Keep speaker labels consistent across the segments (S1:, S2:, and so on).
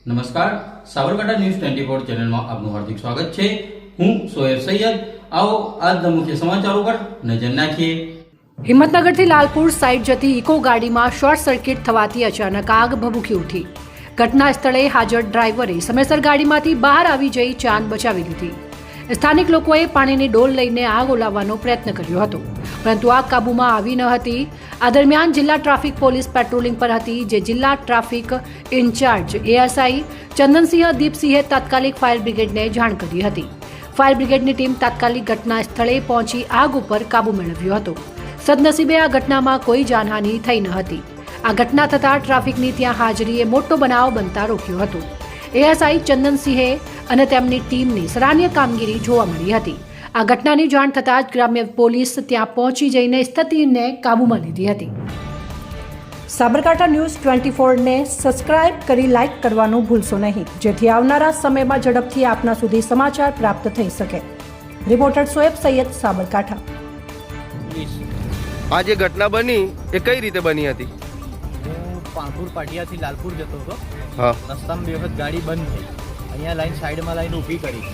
S1: નમસ્કાર, સાબરકાંઠા ન્યૂઝ 24 ચેનલમાં આપનું હાર્દિક સ્વાગત છે। હું સોહેર સૈયદ। આવો આજના મુખ્ય સમાચારો પર નજર નાખીએ।
S2: હિંમતનગરથી લાલપુર સાઈડ જતી ઇકો ગાડીમાં શોર્ટ સર્કિટ થવાથી અચાનક આગ ભભૂકી ઉઠી। ઘટના સ્થળે હાજર ડ્રાઈવરે સમયસર ગાડીમાંથી બહાર આવી જઈ જાન બચાવી લીધી। સ્થાનિક લોકોએ પાણીની ડોલ લઈને આગ ઓલાવવાનો પ્રયત્ન કર્યો હતો, પરંતુ આગ કાબૂમાં આવી ન હતી। આ દરમિયાન જિલ્લા ટ્રાફિક પોલીસ પેટ્રોલિંગ પર હતી, જે જિલ્લા ટ્રાફિક ઇન્ચાર્જ એએસઆઈ ચંદનસિંહ દીપસિંહે તાત્કાલિક ફાયર બ્રિગેડને જાણ કરી હતી। ફાયર બ્રિગેડની ટીમ તાત્કાલિક ઘટના સ્થળે પહોંચી આગ ઉપર કાબૂ મેળવ્યો હતો। સદનસીબે આ ઘટનામાં કોઈ જાનહાનિ થઈ ન હતી। આ ઘટના થતાં ટ્રાફિકની ત્યાં હાજરીએ મોટો બનાવ બનતા રોક્યો હતો। એએસઆઈ ચંદનસિંહે અને તેમની ટીમની સરાહનીય કામગીરી જોવા મળી હતી। આ ઘટનાની જાણ થતાં જ ગ્રામ્ય પોલીસ ત્યાં પહોંચી જઈને સ્થિતિને કાબૂમાં લીધી હતી। સાબરકાંઠા ન્યૂઝ 24 ને સબસ્ક્રાઇબ કરી લાઇક કરવાનું ભૂલશો નહીં, જેથી આવનારા સમયમાં ઝડપથી આપના સુધી સમાચાર પ્રાપ્ત થઈ શકે। રિપોર્ટર સોએબ સૈયદ, સાબરકાંઠા।
S3: આ જે ઘટના બની એ કઈ રીતે બની હતી?
S4: હું પાંખુર પાટિયાથી લાલપુર જતો હતો।
S3: હા,
S4: રસ્તામાં બે વખત ગાડી બંધ થઈ, અહીંયા લાઈન સાઈડમાં લાઈન ઊભી કરી।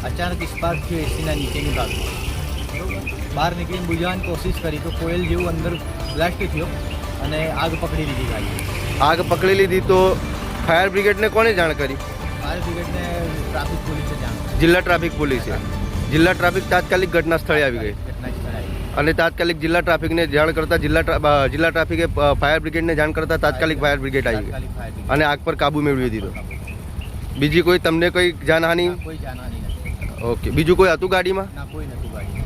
S4: અચાનક સ્પાર્ક થયો એસીના નીચેની ભાગ, બહાર નીકળીને બુઝાવવાની કોશિશ કરી તો કોયલ જેવું અંદર બ્લાસ્ટ થયો અને આગ પકડી લીધી ગાડી।
S3: આગ પકડી લીધી તો ફાયર બ્રિગેડને કોને જાણ કરી?
S4: ફાયર બ્રિગેડને ટ્રાફિક પોલીસે જાણ કરી।
S3: જિલ્લા ટ્રાફિક પોલીસે? જિલ્લા ટ્રાફિક તાત્કાલિક ઘટના સ્થળે આવી ગઈ
S4: ઘટના સ્થળે આવી
S3: અને તાત્કાલિક જિલ્લા ટ્રાફિકને જાણ કરતા જિલ્લા ટ્રાફિકે ફાયર બ્રિગેડને જાણ કરતા તાત્કાલિક ફાયર બ્રિગેડ આવી ગઈ
S4: તાત્કાલિક ફાયર બ્રિગેડ
S3: અને આગ પર કાબુ મેળવી દીધો। બીજી કોઈ તમને કોઈ જાનહાનિ?
S4: કોઈ જાનહાની નથી।
S3: ઓકે, બીજું કોઈ હતું ગાડીમાં?
S4: ના, કોઈ નહોતું ગાડી।